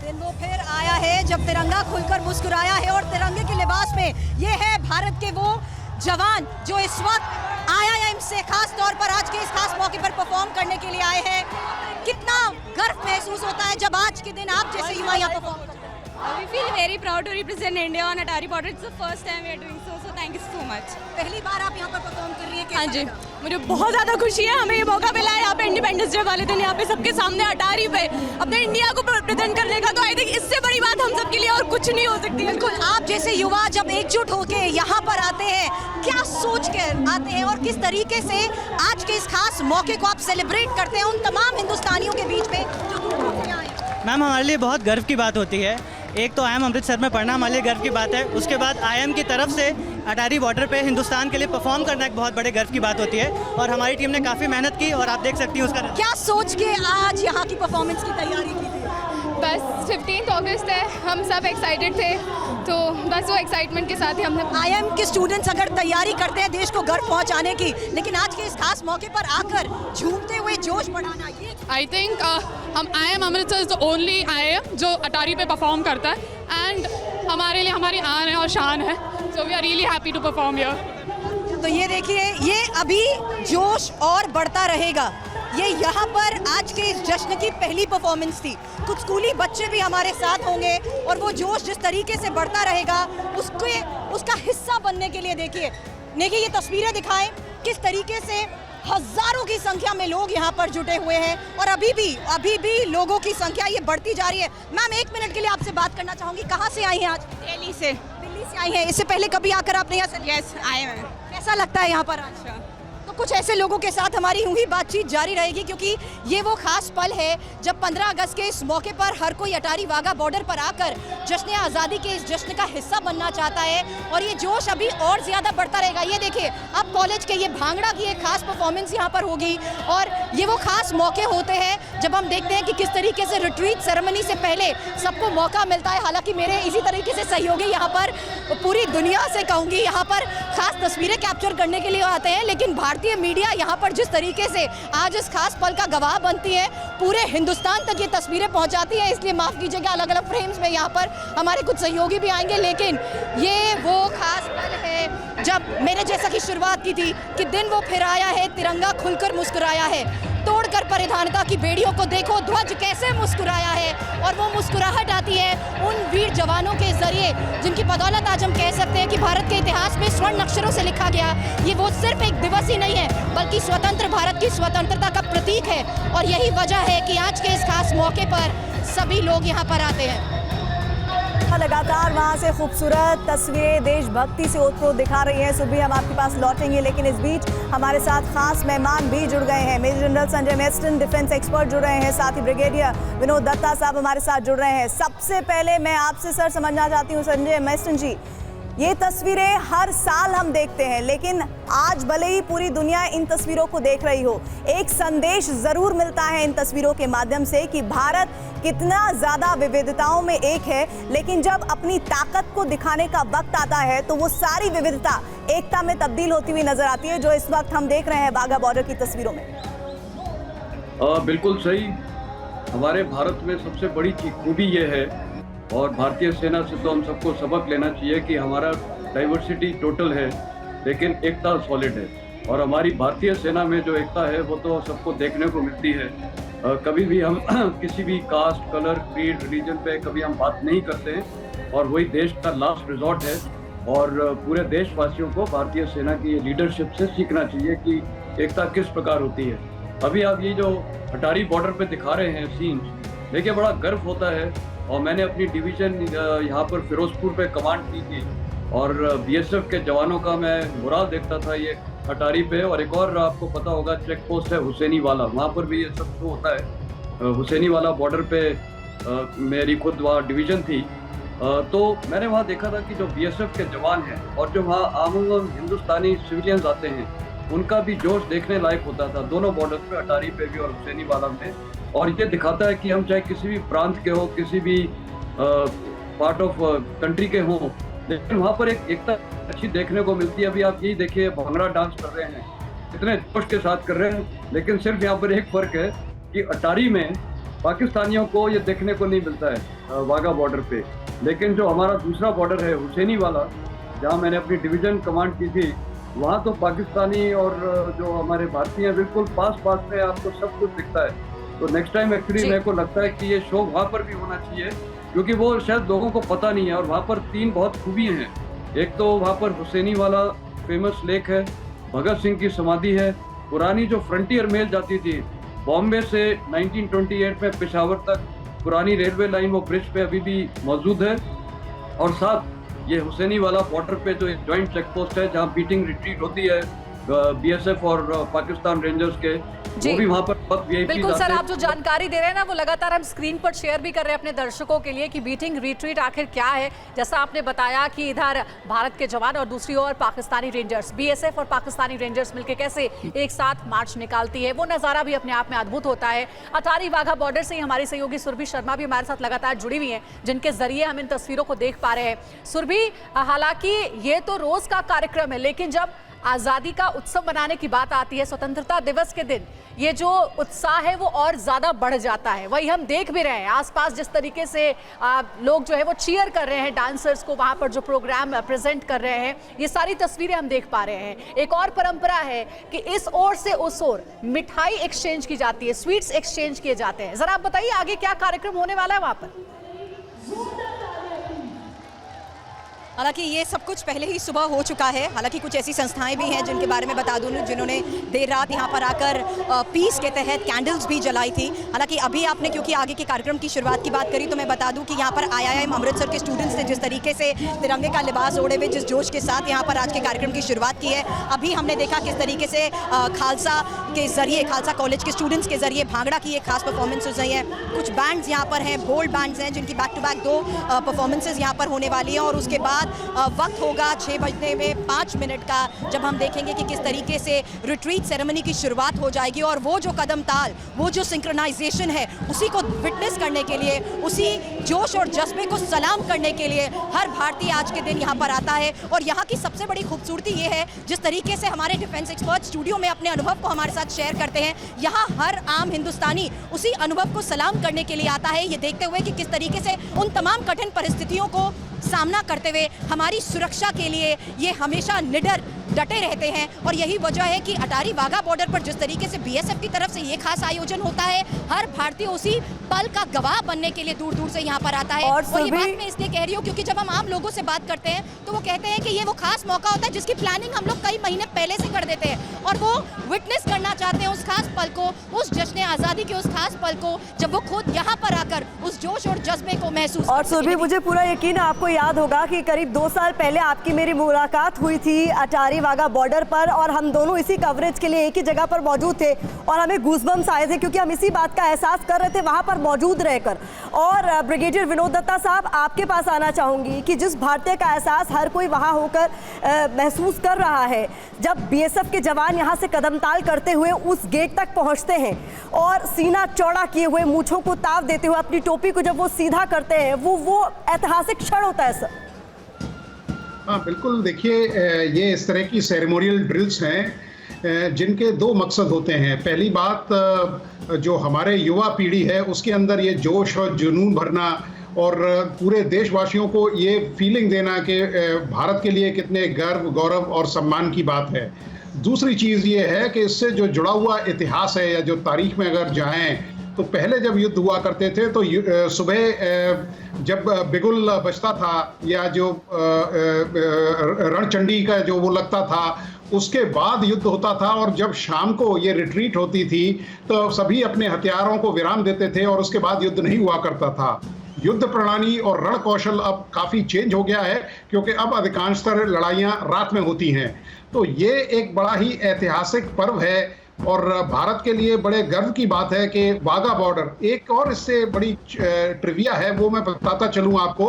दिन वो फिर आया है जब तिरंगा खुलकर मुस्कुराया है और तिरंगे के लिबास में ये है भारत के वो जवान जो इस वक्त IIM से खास तौर पर आज के इस खास मौके पर परफॉर्म करने के लिए आए हैं। कितना गर्व महसूस होता है जब आज के दिन आप जैसे युवा यहाँ परफॉर्म करते हैं? We feel very proud to represent India on Atari border. It's the first time we are doing so. So thank you so much. पहली बार आप यहाँ पर परफॉर्म कर रही हैं, कैसा हाँ जी, लगा? मुझे बहुत ज़्यादा खुशी है। हमें ये मौका मिला है यहाँ पे इंडिपेंडेंस डे वाले दिन यहाँ पे सबके सामने अटारी पे अपने इंडिया को रिप्रेजेंट करने का। तो आई थिंक इससे बड़ी बात हम सबके लिए और कुछ नहीं हो सकती है। बिल्कुल, आप जैसे युवा जब एकजुट होके यहाँ पर आते हैं, क्या सोच कर आते हैं और किस तरीके से आज के इस खास मौके को आप सेलिब्रेट करते हैं उन तमाम हिंदुस्तानियों के बीच में जो दूर दूर से आए हैं? मैम, हमारे लिए बहुत गर्व की बात होती है। एक तो IIM अमृतसर में पढ़ना हमारे लिए गर्व की बात है, उसके बाद IIM की तरफ से अटारी बॉर्डर पे हिंदुस्तान के लिए परफॉर्म करना एक बहुत बड़े गर्व की बात होती है और हमारी टीम ने काफ़ी मेहनत की और आप देख सकती हैं उसका। क्या सोच के आज यहाँ की परफॉर्मेंस की तैयारी की थी? बस 15 अगस्त है, हम सब एक्साइटेड थे, तो बस वो एक्साइटमेंट के साथ ही हमने IIM के स्टूडेंट्स अगर तैयारी करते हैं देश को गर्व पहुँचाने की, लेकिन आज के इस खास मौके पर आकर झूमते हुए जोश बढ़ाना, ये आई थिंक हम IIM Amritsar is the only IIM जो अटारी पे परफॉर्म करता है एंड हमारे लिए हमारी आन है और शान है। So we are really happy to perform here. तो ये देखिए, ये अभी जोश और बढ़ता रहेगा। ये यहाँ पर आज के इस जश्न की पहली परफॉर्मेंस थी। कुछ स्कूली बच्चे भी हमारे साथ होंगे और वो जोश जिस तरीके से बढ़ता रहेगा उसका हिस्सा बनने के लिए देखिए ये तस्वीरें दिखाएं किस तरीके से हजारों की संख्या में लोग यहाँ पर जुटे हुए हैं और अभी भी लोगों की संख्या ये बढ़ती जा रही है। मैम, 1 मिनट के लिए आपसे बात करना चाहूँगी, कहाँ से आई हैं आज? दिल्ली से। दिल्ली से आई हैं। इससे पहले कभी आकर आपने यहाँ से? यस, आए हैं। कैसा लगता है यहाँ पर आज? तो कुछ ऐसे लोगों के साथ हमारी यूं ही बातचीत जारी रहेगी क्योंकि ये वो खास पल है जब 15 अगस्त के इस मौके पर हर कोई अटारी वाघा बॉर्डर पर आकर जश्न आज़ादी के इस जश्न का हिस्सा बनना चाहता है और ये जोश अभी और ज़्यादा बढ़ता रहेगा। ये देखिए, अब कॉलेज के ये भांगड़ा की एक खास परफॉर्मेंस यहाँ पर होगी और ये वो खास मौके होते हैं जब हम देखते हैं कि किस तरीके से रिट्रीट सेरेमनी से पहले सबको मौका मिलता है। हालांकि मेरे इसी तरीके से सहयोगी यहाँ पर पूरी दुनिया से कहूँगी यहाँ पर खास तस्वीरें कैप्चर करने के लिए आते हैं, लेकिन भारतीय मीडिया यहाँ पर जिस तरीके से आज इस खास पल का गवाह बनती है, पूरे हिंदुस्तान तक ये तस्वीरें पहुँचाती है। इसलिए माफ़ कीजिएगा, अलग अलग फ्रेम्स में यहाँ पर हमारे कुछ सहयोगी भी आएंगे, लेकिन ये वो खास पल है जब मैंने जैसा कि शुरुआत की थी कि दिन वो फिर आया है, तिरंगा खुलकर मुस्कुराया है। तोड़कर परिधानता की बेड़ियों को देखो, ध्वज कैसे मुस्कुराया है और वो मुस्कुराहट आती है उन वीर जवानों के जरिए जिनकी बदौलत आज हम कह सकते हैं कि भारत के इतिहास में स्वर्ण अक्षरों से लिखा गया। ये वो सिर्फ एक दिवस ही नहीं है बल्कि स्वतंत्र भारत की स्वतंत्रता का प्रतीक है और यही वजह है कि आज के इस खास मौके पर सभी लोग यहाँ पर आते हैं। लगातार वहाँ से खूबसूरत तस्वीरें देशभक्ति से ओतप्रोत दिखा रही हैं। सुबह हम आपके पास लौटेंगे, लेकिन इस बीच हमारे साथ खास मेहमान भी जुड़ गए हैं। Major general Sanjay Meston, defence expert जुड़ रहे हैं, साथ ही ब्रिगेडियर विनोद दत्ता साहब हमारे साथ जुड़ रहे हैं। सबसे पहले मैं आपसे सर समझना चाहती हूँ, संजय मेस्टन जी, ये तस्वीरें हर साल हम देखते हैं, लेकिन आज भले ही पूरी दुनिया इन तस्वीरों को देख रही हो, एक संदेश जरूर मिलता है इन तस्वीरों के माध्यम से कि भारत कितना ज़्यादा विविधताओं में एक है, लेकिन जब अपनी ताकत को दिखाने का वक्त आता है तो वो सारी विविधता एकता में तब्दील होती हुई नजर आती है, जो इस वक्त हम देख रहे हैं वाघा बॉर्डर की तस्वीरों में। बिल्कुल सही। हमारे भारत में सबसे बड़ी खूबी ये है और भारतीय सेना से तो हम सबको सबक लेना चाहिए कि हमारा डाइवर्सिटी टोटल है लेकिन एकता सॉलिड है। और हमारी भारतीय सेना में जो एकता है वो तो सबको देखने को मिलती है। कभी भी हम किसी भी कास्ट, कलर, क्रीड, रिलीजन पे कभी हम बात नहीं करते हैं और वही देश का लास्ट रिजॉर्ट है। और पूरे देशवासियों को भारतीय सेना की लीडरशिप से सीखना चाहिए कि एकता किस प्रकार होती है। अभी आप ये जो अटारी बॉर्डर पे दिखा रहे हैं सीन्स, देखिए बड़ा गर्व होता है। और मैंने अपनी डिवीज़न यहाँ पर फिरोजपुर पे कमांड की थी और BSF के जवानों का मैं मुराल देखता था ये अटारी पे। और एक और आपको पता होगा चेक पोस्ट है हुसैनी वाला, वहाँ पर भी ये सब शो होता है। हुसैनी वाला बॉर्डर पे मेरी खुद वहाँ डिवीज़न थी, तो मैंने वहाँ देखा था कि जो BSF के जवान हैं और जो वहाँ आम हिंदुस्तानी सिविलियंस आते हैं उनका भी जोश देखने लायक होता था, दोनों बॉर्डर पे, अटारी पे भी और हुसैनी वाला में। और ये दिखाता है कि हम चाहे किसी भी प्रांत के हो, किसी भी पार्ट ऑफ कंट्री के हों, लेकिन वहाँ पर एक एकता अच्छी देखने को मिलती है। अभी आप यही देखिए, भांगड़ा डांस कर रहे हैं, कितने जोश के साथ कर रहे हैं, लेकिन सिर्फ यहाँ पर एक फ़र्क है कि अटारी में पाकिस्तानियों को ये देखने को नहीं मिलता है वाघा बॉर्डर पे। लेकिन जो हमारा दूसरा बॉर्डर है हुसैनी वाला, जहाँ मैंने अपनी डिवीज़न कमांड की थी, वहाँ तो पाकिस्तानी और जो हमारे भारतीय हैं बिल्कुल पास पास में आपको सब कुछ दिखता है। तो नेक्स्ट टाइम एक्चुअली मेरे को लगता है कि ये शो वहाँ पर भी होना चाहिए, क्योंकि वो शायद लोगों को पता नहीं है। और वहाँ पर 3 बहुत खूबियाँ हैं। एक तो वहाँ पर हुसैनी वाला फेमस लेक है, भगत सिंह की समाधि है, पुरानी जो फ्रंटियर मेल जाती थी बॉम्बे से 1928 में पेशावर तक, पुरानी रेलवे लाइन वो ब्रिज पे अभी भी मौजूद है। और साथ ये हुसैनी वाला बॉर्डर पे जो एक जॉइंट चेक पोस्ट है जहाँ बीटिंग रिट्रीट होती है BSF और पाकिस्तान रेंजर्स के, वो भी वहाँ पर बहुत VIP बिल्कुल सर, आप जो जानकारी दे रहे हैं ना वो लगातार हम स्क्रीन पर शेयर भी कर रहे हैं अपने दर्शकों के लिए कि बीटिंग रिट्रीट आखिर क्या है। जैसा आपने बताया कि इधर भारत के जवान और दूसरी ओर पाकिस्तानी रेंजर्स, BSF और पाकिस्तानी रेंजर्स मिलकर कैसे एक साथ मार्च निकालती है, वो नज़ारा भी अपने आप में अद्भुत होता है। अटारी वाघा बॉर्डर से ही हमारी सहयोगी सुरभि शर्मा भी हमारे साथ लगातार जुड़ी हुई हैं, जिनके जरिए हम इन तस्वीरों को देख पा रहे हैं। सुरभि, हालांकि ये तो रोज का कार्यक्रम है, लेकिन जब आज़ादी का उत्सव मनाने की बात आती है, स्वतंत्रता दिवस के दिन, ये जो उत्साह है वो और ज़्यादा बढ़ जाता है। वही हम देख भी रहे हैं आसपास जिस तरीके से लोग जो है वो चीयर कर रहे हैं डांसर्स को, वहाँ पर जो प्रोग्राम प्रेजेंट कर रहे हैं, ये सारी तस्वीरें हम देख पा रहे हैं। एक और परंपरा है कि इस ओर से उस ओर मिठाई एक्सचेंज की जाती है, स्वीट्स एक्सचेंज किए जाते हैं। ज़रा आप बताइए आगे क्या कार्यक्रम होने वाला है वहाँ पर? हालांकि ये सब कुछ पहले ही सुबह हो चुका है। हालांकि कुछ ऐसी संस्थाएं भी हैं जिनके बारे में बता दूं, जिन्होंने देर रात यहाँ पर आकर पीस के तहत कैंडल्स भी जलाई थी। हालांकि अभी आपने क्योंकि आगे के कार्यक्रम की शुरुआत की बात करी, तो मैं बता दूं कि यहाँ पर IIM अमृतसर के स्टूडेंट्स ने जिस तरीके से तिरंगे का लिबास ओढ़े हुए जिस जोश के साथ यहाँ पर आज के कार्यक्रम की शुरुआत की है, अभी हमने देखा किस तरीके से खालसा के जरिए, खालसा कॉलेज के स्टूडेंट्स के जरिए भांगड़ा की एक खास परफॉर्मेंसेज हुई है। कुछ बैंड्स यहाँ पर हैं, बोल्ड बैंड्स हैं, जिनकी बैक टू बैक 2 परफॉर्मेंसेज यहाँ पर होने वाली हैं। और उसके बाद वक्त होगा 6 बजने में 5 मिनट का, जब हम देखेंगे कि किस तरीके से रिट्रीट सेरेमनी की शुरुआत हो जाएगी। और वो जो कदम ताल, वो जो सिंक्रोनाइजेशन है, उसी को विटनेस करने के लिए, उसी जोश और जज्बे को सलाम करने के लिए हर भारतीय आज के दिन यहाँ पर आता है। और यहाँ की सबसे बड़ी खूबसूरती ये है, जिस तरीके से हमारे डिफेंस एक्सपर्ट स्टूडियो में अपने अनुभव को हमारे साथ शेयर करते हैं, यहाँ हर आम हिंदुस्तानी उसी अनुभव को सलाम करने के लिए आता है, ये देखते हुए कि किस तरीके से उन तमाम कठिन परिस्थितियों को सामना करते हुए हमारी सुरक्षा के लिए ये हमेशा निडर डटे रहते हैं। और यही वजह है कि अटारी वाघा बॉर्डर पर जिस तरीके से BSF की तरफ से ये खास आयोजन होता है, हर भारतीय उसी पल का गवाह बनने के लिए दूर दूर से यहाँ पर आता है। और ये बात मैं इसलिए कह रही हूँ क्योंकि जब हम आम लोगों से बात करते हैं तो वो कहते हैं कि ये वो खास मौका होता है जिसकी प्लानिंग हम लोग कई महीने पहले से कर देते हैं, और वो विटनेस करना चाहते हैं उस खास पल को, उस जश्न आज़ादी के उस खास पल को, जब वो खुद यहाँ पर आकर उस जोश और जज्बे को महसूस। और सुरभि, मुझे पूरा यकीन है आपको याद होगा कि करीब 2 साल पहले आपकी मेरी मुलाकात हुई थी अटारी वाघा बॉर्डर पर, और हम दोनों इसी कवरेज के लिए एक ही जगह पर मौजूद थे और हमें गूज़बम्स आए थे क्योंकि हम इसी बात का एहसास कर रहे थे वहां पर मौजूद रहकर। और ब्रिगेडियर विनोद दत्ता साहब, आपके पास आना चाहूंगी कि जिस भारतीय का एहसास हर कोई वहां होकर महसूस कर रहा है, जब BSF के जवान यहां से कदमताल करते हुए उस गेट तक पहुंचते हैं और सीना चौड़ा किए हुए, मूंछों को ताव देते हुए, अपनी टोपी को जब वो सीधा करते हैं, वो ऐतिहासिक क्षण होता है सर। हाँ बिल्कुल, देखिए ये इस तरह की सेरेमोनियल ड्रिल्स हैं जिनके 2 मकसद होते हैं। पहली बात, जो हमारे युवा पीढ़ी है उसके अंदर ये जोश और जुनून भरना और पूरे देशवासियों को ये फीलिंग देना कि भारत के लिए कितने गर्व, गौरव और सम्मान की बात है। दूसरी चीज़ ये है कि इससे जो जुड़ा हुआ इतिहास है या जो तारीख में अगर जाएं, तो पहले जब युद्ध हुआ करते थे तो सुबह जब बिगुल बजता था या जो रणचंडी का जो वो लगता था, उसके बाद युद्ध होता था। और जब शाम को ये रिट्रीट होती थी तो सभी अपने हथियारों को विराम देते थे और उसके बाद युद्ध नहीं हुआ करता था। युद्ध प्रणाली और रण कौशल अब काफ़ी चेंज हो गया है क्योंकि अब अधिकांशतर लड़ाइयाँ रात में होती हैं। तो ये एक बड़ा ही ऐतिहासिक पर्व है और भारत के लिए बड़े गर्व की बात है कि वाघा बॉर्डर, एक और इससे बड़ी ट्रिविया है वो मैं बताता चलूँ आपको।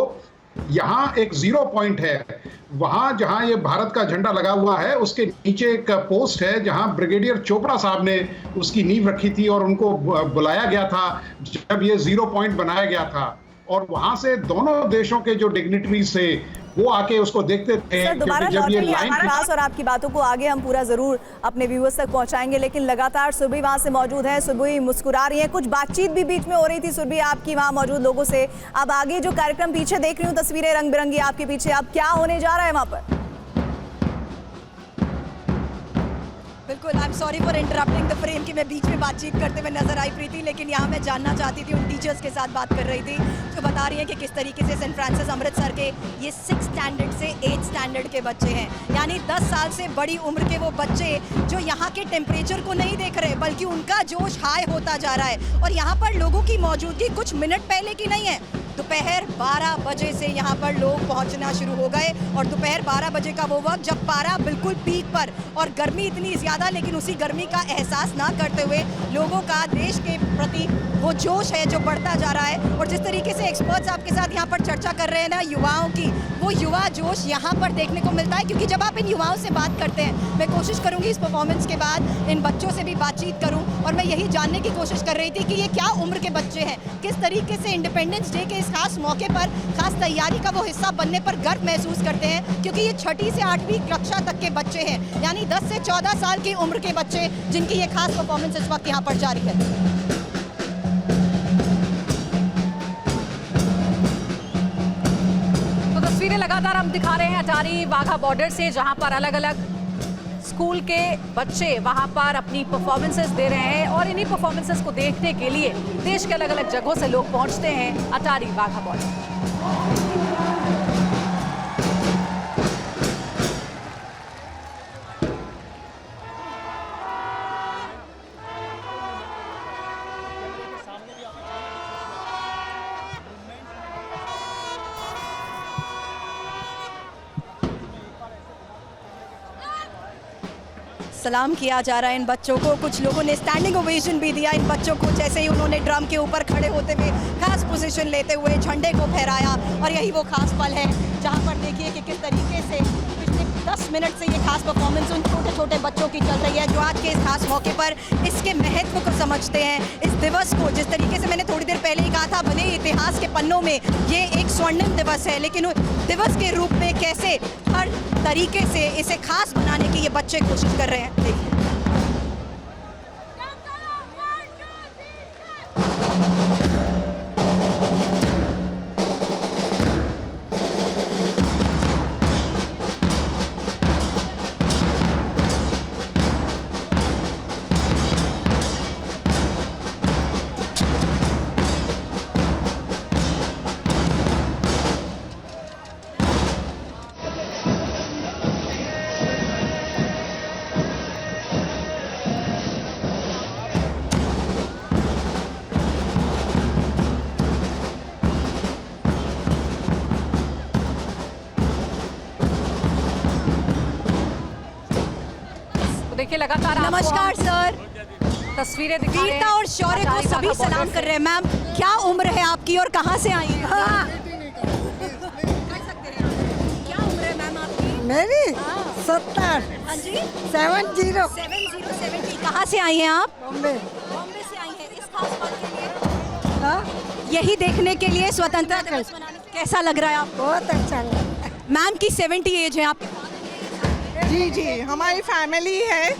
यहाँ एक 0 पॉइंट है, वहाँ जहाँ ये भारत का झंडा लगा हुआ है उसके नीचे एक पोस्ट है जहाँ ब्रिगेडियर चोपड़ा साहब ने उसकी नींव रखी थी और उनको बुलाया गया था जब ये 0 पॉइंट बनाया गया था। और वहाँ से दोनों देशों के जो डिग्निटरीज थे, वो आके उसको देखते थे। सर दोबारा क्योंकि जब ये लौटेंगे लाइन आपके पास और आपकी बातों को आगे हम पूरा जरूर अपने व्यूअर्स तक पहुंचाएंगे, लेकिन लगातार सुरभि वहां से मौजूद है। सुरभि मुस्कुरा रही है, कुछ बातचीत भी बीच में हो रही थी सुरभि आपकी वहां मौजूद लोगों से। अब आगे जो कार्यक्रम पीछे देख रही हूँ तस्वीरें रंग बिरंगी आपके पीछे, अब क्या होने जा रहा है वहां पर? बिल्कुल, I am sorry for interrupting the frame कि मैं बीच में बातचीत करते हुए नजर आई प्रीति, लेकिन यहाँ मैं जानना चाहती थी, उन टीचर्स के साथ बात कर रही थी जो बता रही हैं कि किस तरीके से सेंट फ्रांसिस अमृतसर के ये 6 स्टैंडर्ड से 8 स्टैंडर्ड के बच्चे हैं, यानी 10 साल से बड़ी उम्र के वो बच्चे जो यहाँ के टेम्परेचर को नहीं देख रहे बल्कि उनका जोश हाई होता जा रहा है। और यहाँ पर लोगों की मौजूदगी कुछ मिनट पहले की नहीं है, दोपहर 12 बजे से यहाँ पर लोग पहुँचना शुरू हो गए और दोपहर 12 बजे का वो वक्त जब पारा बिल्कुल पीक पर और गर्मी इतनी ज़्यादा, लेकिन उसी गर्मी का एहसास ना करते हुए लोगों का देश के प्रति वो जोश है जो बढ़ता जा रहा है। और जिस तरीके से एक्सपर्ट्स आपके साथ यहाँ पर चर्चा कर रहे हैं ना युवाओं की, वो युवा जोश यहाँ पर देखने को मिलता है, क्योंकि जब आप इन युवाओं से बात करते हैं, मैं कोशिश करूँगी इस परफॉर्मेंस के बाद इन बच्चों से भी बातचीत करूँ और मैं यही जानने की कोशिश कर रही थी कि ये क्या उम्र के बच्चे हैं, किस तरीके से इंडिपेंडेंस डे के इस खास मौके पर खास तैयारी का वो हिस्सा बनने पर गर्व महसूस करते हैं, क्योंकि ये 6ठी से 8वीं कक्षा तक के बच्चे हैं, यानी 10 से 14 साल की उम्र के बच्चे जिनकी ये खास परफॉर्मेंस इस वक्त यहाँ पर जारी है। तो तस्वीरें लगातार हम दिखा रहे हैं अटारी वाघा बॉर्डर से, जहां पर अलग अलग स्कूल के बच्चे वहां पर अपनी परफॉर्मेंसेस दे रहे हैं और इन्हीं परफॉर्मेंसेस को देखने के लिए देश के अलग अलग जगहों से लोग पहुंचते हैं अटारी वाघा बॉर्डर। सलाम किया जा रहा है इन बच्चों को, कुछ लोगों ने स्टैंडिंग ओवेशन भी दिया इन बच्चों को, जैसे ही उन्होंने ड्रम के ऊपर खड़े होते हुए खास पोजीशन लेते हुए झंडे को फहराया। और यही वो खास पल है जहां पर देखिए कि किस तरीके से पिछले 10 मिनट से ये खास परफॉर्मेंस उन छोटे छोटे बच्चों की चल रही है जो आज के इस खास मौके पर इसके महत्व को समझते हैं, इस दिवस को। जिस तरीके से मैंने थोड़ी देर पहले ही कहा था, भले ही इतिहास के पन्नों में ये एक स्वर्णिम दिवस है, लेकिन दिवस के रूप में कैसे हर तरीके से इसे खास बनाने की ये बच्चे कोशिश कर रहे हैं। देखिए देखिए लगातार नमस्कार सर, तस्वीरें दिखा रहे हैं। वीरता और शौर्य को सभी सलाम कर रहे हैं। मैम क्या उम्र है आपकी और कहाँ से आई हैं? क्या उम्र है मैम आपकी? मेरी 70। हाँ जी 70। कहाँ से आई हैं आप? बॉम्बे। बॉम्बे से आई हैं इस खास पल के लिए, यही देखने के लिए स्वतंत्रता दिवस मनाने। कैसा लग रहा है आपको? बहुत अच्छा लगा। मैम की 70 एज है आपके? जी जी, हमारी फैमिली है,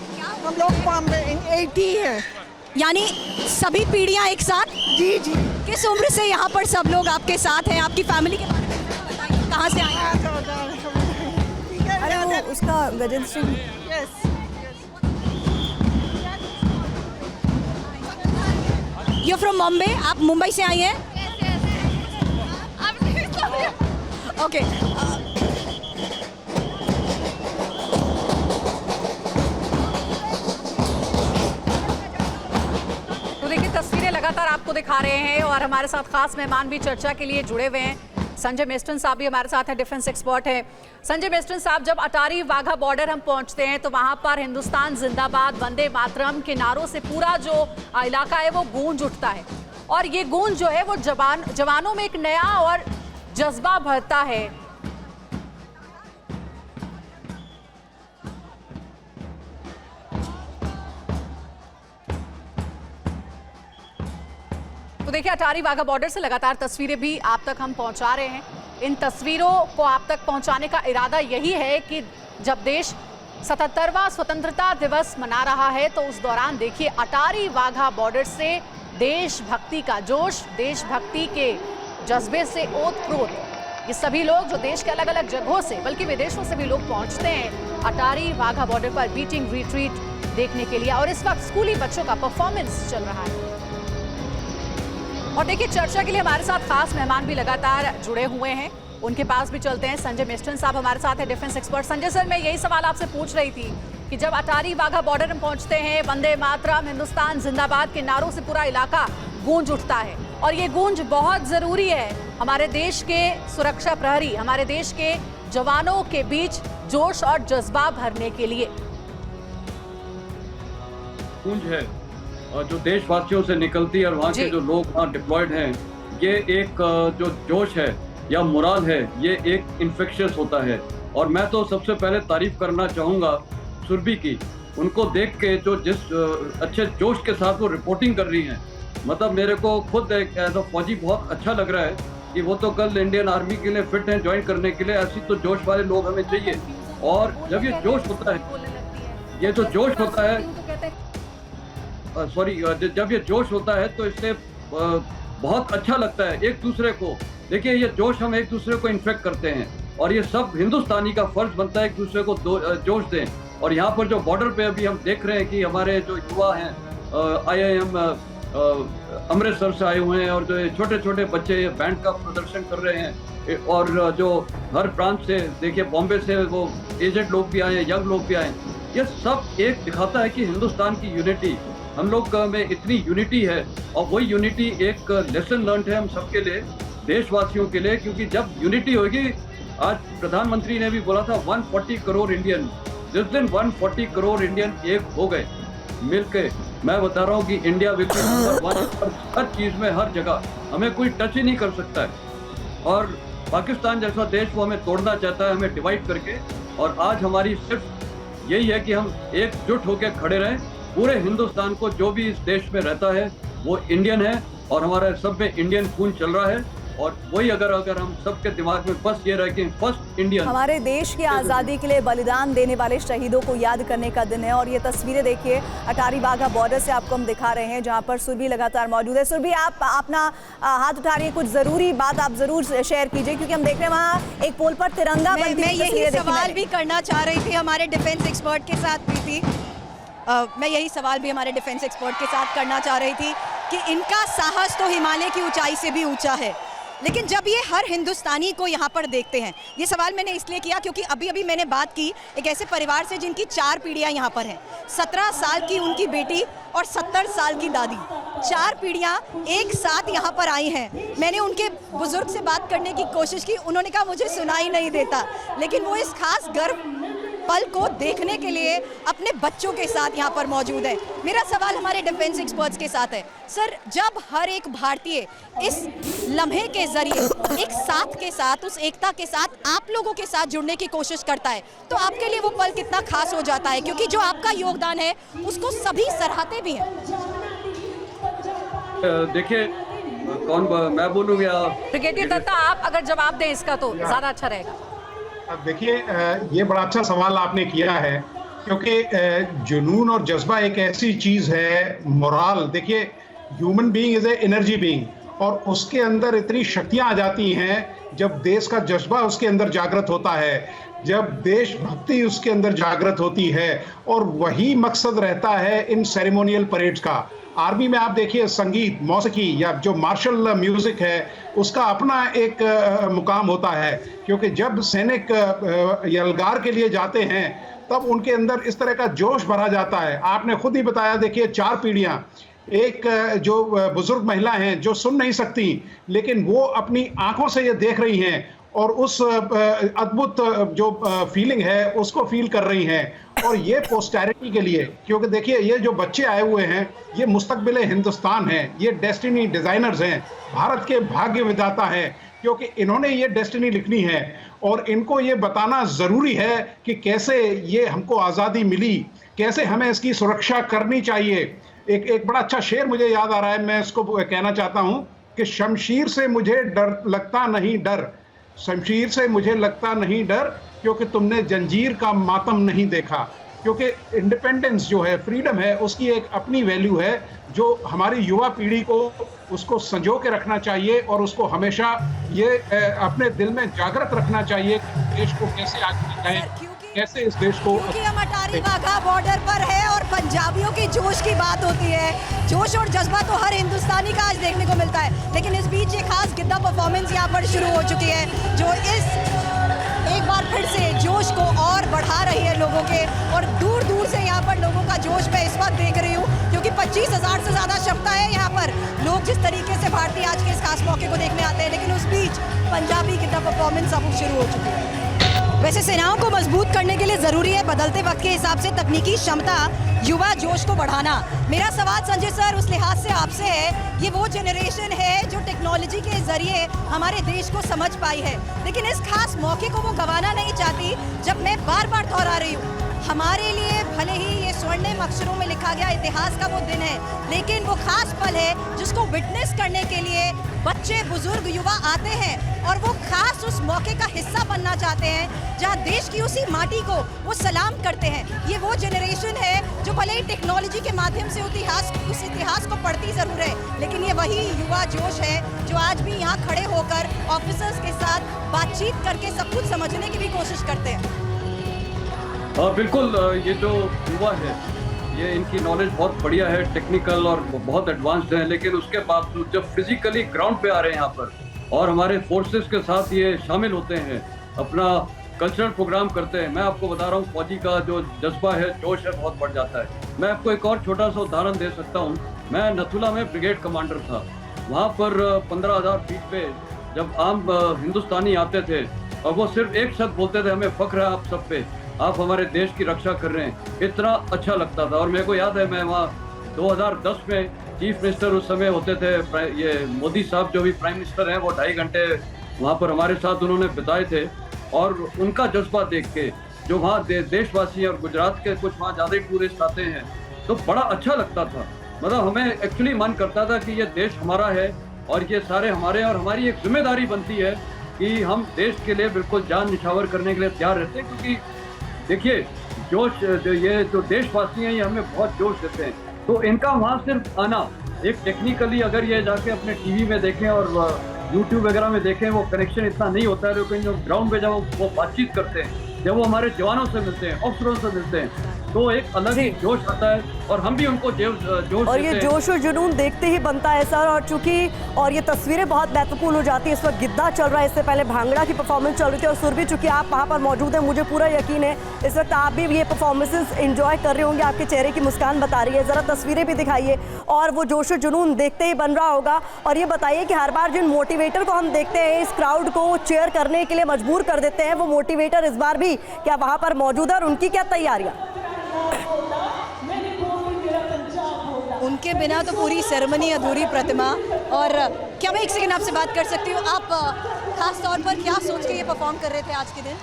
हम लोग बॉम्बे 80 है। यानी सभी पीढ़ियां एक साथ? जी जी। किस उम्र से यहाँ पर सब लोग आपके साथ हैं? आपकी फैमिली के बारे में बताइए, कहाँ से आई हैं? अरे वो उसका गजेंद्र सिंह। यू फ्रॉम बॉम्बे, आप मुंबई से आई हैं? ओके देखिए तस्वीरें लगातार आपको दिखा रहे हैं और हमारे साथ खास मेहमान भी चर्चा के लिए जुड़े हुए हैं। संजय मेस्टन साहब भी हमारे साथ हैं, डिफेंस एक्सपर्ट हैं। संजय मेस्टन साहब, जब अटारी वाघा बॉर्डर हम पहुंचते हैं तो वहां पर हिंदुस्तान जिंदाबाद, वंदे मातरम के नारों से पूरा जो इलाका है वो गूंज उठता है और ये गूंज जो है वो जवानों में एक नया और जज्बा भरता है। तो देखिए अटारी वाघा बॉर्डर से लगातार तस्वीरें भी आप तक हम पहुंचा रहे हैं इन तस्वीरों को आप तक पहुंचाने का इरादा यही है कि जब देश 77वां स्वतंत्रता दिवस मना रहा है तो उस दौरान देखिए अटारी वाघा बॉर्डर से देशभक्ति का जोश, देशभक्ति के जज्बे से ओतप्रोत ये सभी लोग जो देश के अलग अलग जगहों से बल्कि विदेशों से भी लोग पहुंचते हैं अटारी वाघा बॉर्डर पर बीटिंग रिट्रीट देखने के लिए। और इस वक्त स्कूली बच्चों का परफॉर्मेंस चल रहा है। और देखिए चर्चा के लिए हमारे साथ खास मेहमान भी लगातार जुड़े हुए हैं, उनके पास भी चलते हैं। संजय मेस्टन साहब हमारे साथ है, डिफेंस एक्सपर्ट। संजय सर, मैं यही सवाल आपसे पूछ रही थी कि जब अटारी वाघा बॉर्डर में पहुंचते हैं, वंदे मातरम, हिंदुस्तान जिंदाबाद के नारों से पूरा इलाका गूंज उठता है और ये गूंज बहुत जरूरी है हमारे देश के सुरक्षा प्रहरी, हमारे देश के जवानों के बीच जोश और जज्बा भरने के लिए। गूंज है और जो देशवासियों से निकलती है और वहाँ के जो लोग वहाँ डिप्लॉयड हैं, ये एक जो जोश है या मोराल है, ये एक इन्फेक्शियस होता है। और मैं तो सबसे पहले तारीफ करना चाहूँगा सुरभि की, उनको देख के जो जिस अच्छे जोश के साथ वो रिपोर्टिंग कर रही हैं, मतलब मेरे को खुद एक एज अ फौजी बहुत अच्छा लग रहा है कि वो तो कल इंडियन आर्मी के लिए फिट हैं ज्वाइन करने के लिए। ऐसी तो जोश वाले लोग हमें चाहिए। और जब ये जोश होता है, ये जो जोश होता है, जब ये जोश होता है तो इससे बहुत अच्छा लगता है एक दूसरे को। देखिए ये जोश हम एक दूसरे को इन्फेक्ट करते हैं और ये सब हिंदुस्तानी का फर्ज बनता है एक दूसरे को जोश दें। और यहाँ पर जो बॉर्डर पे अभी हम देख रहे हैं कि हमारे जो युवा हैं IIM अमृतसर से आए हुए हैं और जो छोटे छोटे बच्चे बैंड का प्रदर्शन कर रहे हैं और जो हर प्रांत से, देखिए बॉम्बे से वो एजेड लोग भी आए हैं, यंग लोग भी आए हैं। ये सब एक दिखाता है कि हिंदुस्तान की यूनिटी, हम लोग में इतनी यूनिटी है और वही यूनिटी एक लेसन लर्न है हम सबके लिए, देशवासियों के लिए। क्योंकि जब यूनिटी होगी, आज प्रधानमंत्री ने भी बोला था 140 करोड़ इंडियन, जिस दिन 140 करोड़ इंडियन एक हो गए मिलके, मैं बता रहा हूँ कि इंडिया विल बी नंबर 1 हर चीज़ में, हर जगह। हमें कोई टच ही नहीं कर सकता है। और पाकिस्तान जैसा देश वो हमें तोड़ना चाहता है, हमें डिवाइड करके। और आज हमारी सिर्फ यही है कि हम एकजुट होकर खड़े रहें। पूरे हिंदुस्तान को, जो भी इस देश में रहता है वो इंडियन है और हमारा सब में इंडियन खून चल रहा है। और वही अगर हम सबके दिमाग में बस ये रहे कि फर्स्ट इंडियन। हमारे देश की आज़ादी के लिए बलिदान देने वाले शहीदों को याद करने का दिन है। और ये तस्वीरें देखिए अटारी वाघा बॉर्डर से आपको हम दिखा रहे हैं, जहां पर सुरभि लगातार मौजूद है। सुरभि, आप अपना हाथ उठा रही है, कुछ जरूरी बात आप जरूर शेयर कीजिए, क्योंकि हम देख रहे हैं वहाँ एक पोल पर तिरंगा मैं यही सवाल भी करना चाह रही थी हमारे डिफेंस एक्सपर्ट के साथ प्रीति। मैं यही सवाल भी हमारे डिफेंस एक्सपर्ट के साथ करना चाह रही थी कि इनका साहस तो हिमालय की ऊंचाई से भी ऊंचा है, लेकिन जब ये हर हिंदुस्तानी को यहाँ पर देखते हैं, ये सवाल मैंने इसलिए किया क्योंकि अभी अभी मैंने बात की एक ऐसे परिवार से जिनकी 4 पीढ़ियाँ यहाँ पर हैं। 17 साल की उनकी बेटी और 70 साल की दादी, 4 पीढ़ियाँ एक साथ यहाँ पर आई हैं। मैंने उनके बुजुर्ग से बात करने की कोशिश की, उन्होंने कहा मुझे सुनाई नहीं देता, लेकिन वो इस खास गर्व पल को देखने के लिए अपने बच्चों के साथ यहाँ पर मौजूद है। मेरा सवाल हमारे डिफेंस एक्सपर्ट्स के साथ है, सर, जब हर एक भारतीय इस लम्हे के जरिए एक साथ के साथ, उस एकता के साथ आप लोगों के साथ जुड़ने की कोशिश करता है, तो आपके लिए वो पल कितना खास हो जाता है? क्योंकि जो आपका योगदान है उसको सभी सराहते भी हैं। देखिए कौन, मैं बोलूँ या ब्रिगेडियर दत्ता, आप अगर जवाब दें इसका तो ज्यादा अच्छा रहेगा। देखिए ये बड़ा अच्छा सवाल आपने किया है, क्योंकि जुनून और जज्बा एक ऐसी चीज़ है, मोराल। देखिए human being is a energy being, और उसके अंदर इतनी शक्तियाँ आ जाती हैं जब देश का जज्बा उसके अंदर जागृत होता है, जब देशभक्ति उसके अंदर जागृत होती है। और वही मकसद रहता है इन सेरेमोनियल परेड्स का। आर्मी में आप देखिए संगीत, मौसीकी या जो मार्शल म्यूज़िक है, उसका अपना एक मुकाम होता है, क्योंकि जब सैनिक यलगार के लिए जाते हैं तब उनके अंदर इस तरह का जोश भरा जाता है। आपने खुद ही बताया, देखिए 4 पीढ़ियाँ, एक जो बुजुर्ग महिला हैं जो सुन नहीं सकती, लेकिन वो अपनी आंखों से ये देख रही हैं और उस अद्भुत जो फीलिंग है उसको फील कर रही हैं। और ये पोस्टेरिटी के लिए, क्योंकि देखिए ये जो बच्चे आए हुए हैं ये मुस्तकबिल हिंदुस्तान हैं, ये डेस्टिनी डिज़ाइनर्स हैं, भारत के भाग्य विधाता हैं, क्योंकि इन्होंने ये डेस्टिनी लिखनी है और इनको ये बताना ज़रूरी है कि कैसे ये हमको आज़ादी मिली, कैसे हमें इसकी सुरक्षा करनी चाहिए। एक बड़ा अच्छा शेर मुझे याद आ रहा है, मैं इसको कहना चाहता हूँ कि शमशीर से मुझे डर लगता नहीं डर, शमशीर से मुझे लगता नहीं डर, क्योंकि तुमने जंजीर का मातम नहीं देखा। क्योंकि इंडिपेंडेंस जो है, फ्रीडम है, उसकी एक अपनी वैल्यू है जो हमारी युवा पीढ़ी को उसको संजो के रखना चाहिए और उसको हमेशा ये अपने दिल में जागृत रखना चाहिए कि देश को कैसे आगे बढ़ाएं, कैसे इस देश को। क्योंकि हम अटारी वाघा बॉर्डर पर है और पंजाबियों की जोश की बात होती है। जोश और जज्बा तो हर हिंदुस्तानी का आज देखने को मिलता है, लेकिन इस बीच एक खास गिद्दा परफॉर्मेंस यहाँ पर शुरू हो चुकी है जो एक बार फिर से जोश को और बढ़ा रही है लोगों के। और दूर दूर से यहाँ पर लोगों का जोश मैं इस वक्त देख रही हूँ, क्योंकि 25,000 से ज़्यादा क्षमता है यहाँ पर। लोग जिस तरीके से भारतीय आज के इस खास मौके को देखने आते हैं, लेकिन उस बीच पंजाबी गिद्दा परफॉर्मेंस अब शुरू हो चुकी है। वैसे सेनाओं को मजबूत करने के लिए जरूरी है बदलते वक्त के हिसाब से तकनीकी क्षमता, युवा जोश को बढ़ाना। मेरा सवाल संजय सर उस लिहाज से आपसे है, ये वो जनरेशन है जो टेक्नोलॉजी के जरिए हमारे देश को समझ पाई है, लेकिन इस खास मौके को वो गंवाना नहीं चाहती। जब मैं बार बार दोहरा रही हूँ, हमारे लिए भले ही ये स्वर्णिम अक्षरों में लिखा गया इतिहास का वो दिन है, लेकिन वो खास पल है जिसको विटनेस करने के लिए बच्चे, बुजुर्ग, युवा आते हैं और वो खास उस मौके का हिस्सा बनना चाहते हैं जहाँ देश की उसी माटी को वो सलाम करते हैं। ये वो जनरेशन है जो भले ही टेक्नोलॉजी के माध्यम से उस इतिहास को पढ़ती ज़रूर है, लेकिन ये वही युवा जोश है जो आज भी यहाँ खड़े होकर ऑफिसर्स के साथ बातचीत करके सब कुछ समझने की भी कोशिश करते हैं। हाँ बिल्कुल, ये जो युवा है ये इनकी नॉलेज बहुत बढ़िया है, टेक्निकल और बहुत एडवांस्ड है, लेकिन उसके बावजूद जब फिजिकली ग्राउंड पे आ रहे हैं यहाँ पर और हमारे फोर्सेस के साथ ये शामिल होते हैं, अपना कल्चरल प्रोग्राम करते हैं, मैं आपको बता रहा हूँ फौजी का जो जज्बा है, जोश है, बहुत बढ़ जाता है। मैं आपको एक और छोटा सा उदाहरण दे सकता हूँ। मैं नथुला में ब्रिगेड कमांडर था। वहाँ पर 15,000 फीट पे जब आम हिंदुस्तानी आते थे और वो सिर्फ एक शब्द बोलते थे, हमें फख्र है आप सब पे, आप हमारे देश की रक्षा कर रहे हैं, इतना अच्छा लगता था। और मेरे को याद है मैं वहाँ 2010 में चीफ मिनिस्टर उस समय होते थे, ये मोदी साहब जो भी प्राइम मिनिस्टर हैं, वो 2.5 घंटे वहाँ पर हमारे साथ उन्होंने बिताए थे। और उनका जज्बा देख के जो वहाँ देशवासी और गुजरात के कुछ वहाँ ज़्यादा ही टूरिस्ट आते हैं, तो बड़ा अच्छा लगता था। मतलब हमें एक्चुअली मन करता था कि ये देश हमारा है और ये सारे हमारे, और हमारी एक जिम्मेदारी बनती है कि हम देश के लिए बिल्कुल जान निछावर करने के लिए तैयार रहते हैं। क्योंकि देखिए जोश, ये जो देशवासी हैं ये हमें बहुत जोश देते हैं। तो इनका वहाँ सिर्फ आना एक टेक्निकली, अगर ये जाके अपने टीवी में देखें और यूट्यूब वगैरह में देखें, वो कनेक्शन इतना नहीं होता है, लेकिन जो ग्राउंड पे जब वो बातचीत करते हैं, जब वो हमारे जवानों से मिलते हैं, अफसरों से मिलते हैं, तो एक अलग ही जोश आता है और हम भी उनको जोश और ये जोश और जुनून देखते ही बनता है सर। और चूंकि और ये तस्वीरें बहुत महत्वपूर्ण हो जाती है। इस वक्त गिद्दा चल रहा है, इससे पहले भांगड़ा की परफॉर्मेंस चल रही थी और सुरभि, चूंकि आप वहाँ पर मौजूद हैं, मुझे पूरा यकीन है इस वक्त आप भी ये परफॉर्मेंसेस एंजॉय कर रहे होंगे। आपके चेहरे की मुस्कान बता रही है, ज़रा तस्वीरें भी दिखाइए। और वो जोश और जुनून देखते ही बन रहा होगा। और ये बताइए कि हर बार जिन मोटिवेटर को हम देखते हैं इस क्राउड को चेयर करने के लिए मजबूर कर देते हैं, वो मोटिवेटर इस बार भी क्या वहाँ पर मौजूद है और उनकी क्या तैयारियाँ? उनके बिना तो पूरी सेरेमनी अधूरी प्रतिमा। और क्या मैं एक सेकंड आपसे बात कर सकती हूँ? आप खास तौर पर क्या सोच के ये परफॉर्म कर रहे थे आज के दिन?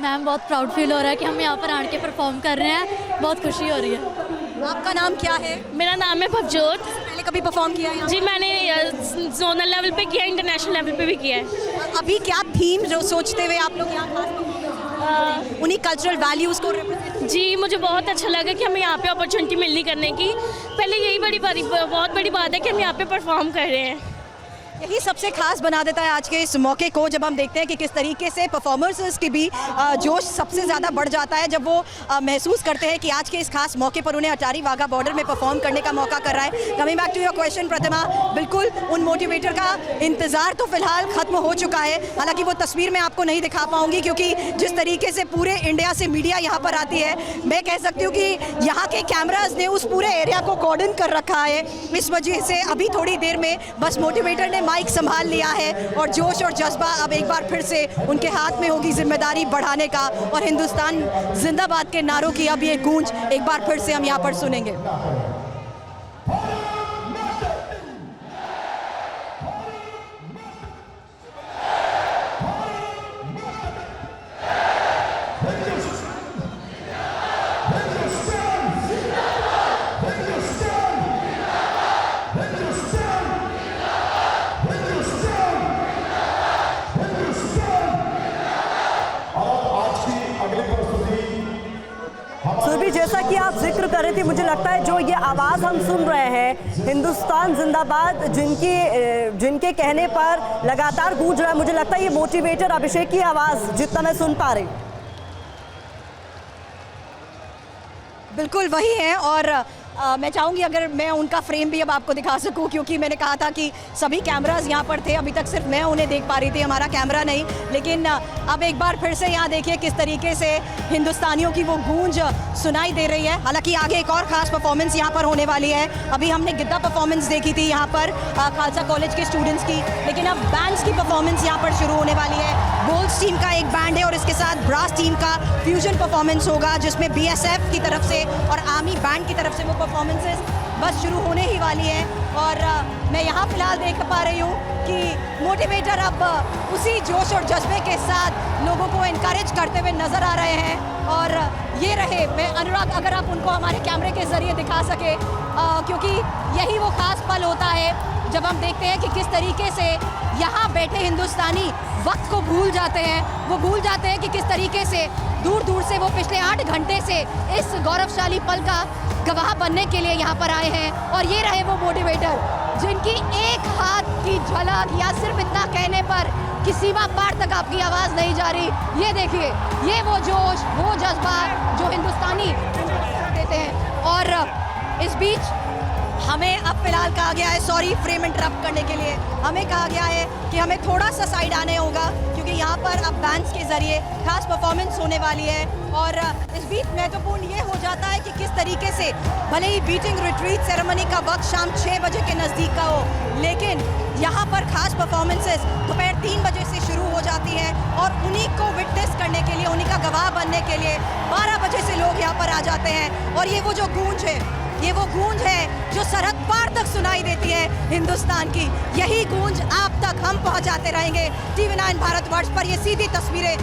मैम बहुत प्राउड फील हो रहा है कि हम यहाँ पर आड़ के परफॉर्म कर रहे हैं, बहुत खुशी हो रही है। आपका नाम क्या है? मेरा नाम है भवजोत। पहले कभी परफॉर्म किया है? जी मैंने जोनल लेवल पे किया, इंटरनेशनल लेवल पे भी किया है। अभी क्या थीम जो सोचते हुए आप लोग यहाँ उन्हीं कल्चरल वैल्यूज़ को रिप्रेजेंट? जी मुझे बहुत अच्छा लगा कि हमें यहाँ पे अपॉर्चुनिटी मिलनी करने की। पहले यही बहुत बड़ी बात है कि हम यहाँ पे परफॉर्म कर रहे हैं। यही सबसे खास बना देता है आज के इस मौके को, जब हम देखते हैं कि किस तरीके से परफॉर्मर्स की भी जोश सबसे ज़्यादा बढ़ जाता है जब वो महसूस करते हैं कि आज के इस खास मौके पर उन्हें अटारी वाघा बॉर्डर में परफॉर्म करने का मौका कर रहा है। Coming back to your question Pratima, बिल्कुल उन मोटिवेटर का इंतज़ार तो फिलहाल ख़त्म हो चुका है। हालांकि वो तस्वीर मैं आपको नहीं दिखा पाऊँगी, क्योंकि जिस तरीके से पूरे इंडिया से मीडिया यहाँ पर आती है, मैं कह सकती हूँ कि यहाँ के कैमराज ने उस पूरे एरिया को कॉर्डन कर रखा है। इस वजह से अभी थोड़ी देर में बस मोटिवेटर ने माइक संभाल लिया है और जोश और जज्बा अब एक बार फिर से उनके हाथ में होगी जिम्मेदारी बढ़ाने का। और हिंदुस्तान जिंदाबाद के नारों की अब ये गूंज एक बार फिर से हम यहाँ पर सुनेंगे। कि मुझे लगता है जो ये आवाज़ हम सुन रहे हैं, हिंदुस्तान जिंदाबाद, जिनके कहने पर लगातार गूंज रहा है, मुझे लगता है ये मोटिवेटर अभिषेक की आवाज़ जितना मैं सुन पा रही। बिल्कुल वही है। और मैं चाहूँगी अगर मैं उनका फ्रेम भी अब आपको दिखा सकूँ, क्योंकि मैंने कहा था कि सभी कैमरास यहाँ पर थे, अभी तक सिर्फ मैं उन्हें देख पा रही थी, हमारा कैमरा नहीं। लेकिन अब एक बार फिर से यहाँ देखिए किस तरीके से हिंदुस्तानियों की वो गूंज सुनाई दे रही है। हालांकि आगे एक और ख़ास परफॉर्मेंस यहाँ पर होने वाली है। अभी हमने गिद्दा परफॉर्मेंस देखी थी यहाँ पर खालसा कॉलेज के स्टूडेंट्स की, लेकिन अब बैंड्स की परफॉर्मेंस यहाँ पर शुरू होने वाली है। गोल्ड्स टीम का एक बैंड है और इसके साथ ब्रास टीम का फ्यूजन परफॉर्मेंस होगा, जिसमें BSF की तरफ से और आर्मी बैंड की तरफ से वो परफॉर्मेंसेस बस शुरू होने ही वाली हैं। और मैं यहाँ फिलहाल देख पा रही हूँ कि मोटिवेटर अब उसी जोश और जज्बे के साथ लोगों को इनकरेज करते हुए नज़र आ रहे हैं। और ये रहे, मैं अनुराग अगर आप उनको हमारे कैमरे के ज़रिए दिखा सके, क्योंकि यही वो ख़ास पल होता है जब हम देखते हैं कि किस तरीके से यहाँ बैठे हिंदुस्तानी वक्त को भूल जाते हैं। वो भूल जाते हैं कि किस तरीके से दूर दूर से वो पिछले 8 घंटे से इस गौरवशाली पल का गवाह बनने के लिए यहाँ पर आए हैं। और ये रहे वो मोटिवेटर जिनकी एक हाथ की झलक या सिर्फ इतना कहने पर कि सीमा पार तक आपकी आवाज़ नहीं जा रही। ये देखिए, ये वो जोश, वो जज्बा जो हिंदुस्तानी देते हैं। और इस बीच हमें अब फिलहाल कहा गया है, सॉरी फ्रेम इंटरप्ट करने के लिए, हमें कहा गया है कि हमें थोड़ा सा साइड आने होगा, क्योंकि यहाँ पर अब बैंड्स के ज़रिए खास परफॉर्मेंस होने वाली है। और इस बीच महत्वपूर्ण ये हो जाता है कि किस तरीके से भले ही बीटिंग रिट्रीट सेरेमनी का वक्त शाम 6 बजे के नज़दीक का हो, लेकिन यहाँ पर खास परफॉर्मेंसेस दोपहर 3 बजे से शुरू हो जाती हैं। और उन्हीं को विटनेस करने के लिए, उन्हीं का गवाह बनने के लिए 12 बजे से लोग यहाँ पर आ जाते हैं। और ये वो जो गूंज है, ये वो गूंज है जो सरहद पार तक सुनाई देती है हिंदुस्तान की। यही गूंज आप तक हम पहुंचाते रहेंगे। TV9 भारतवर्ष पर ये सीधी तस्वीरें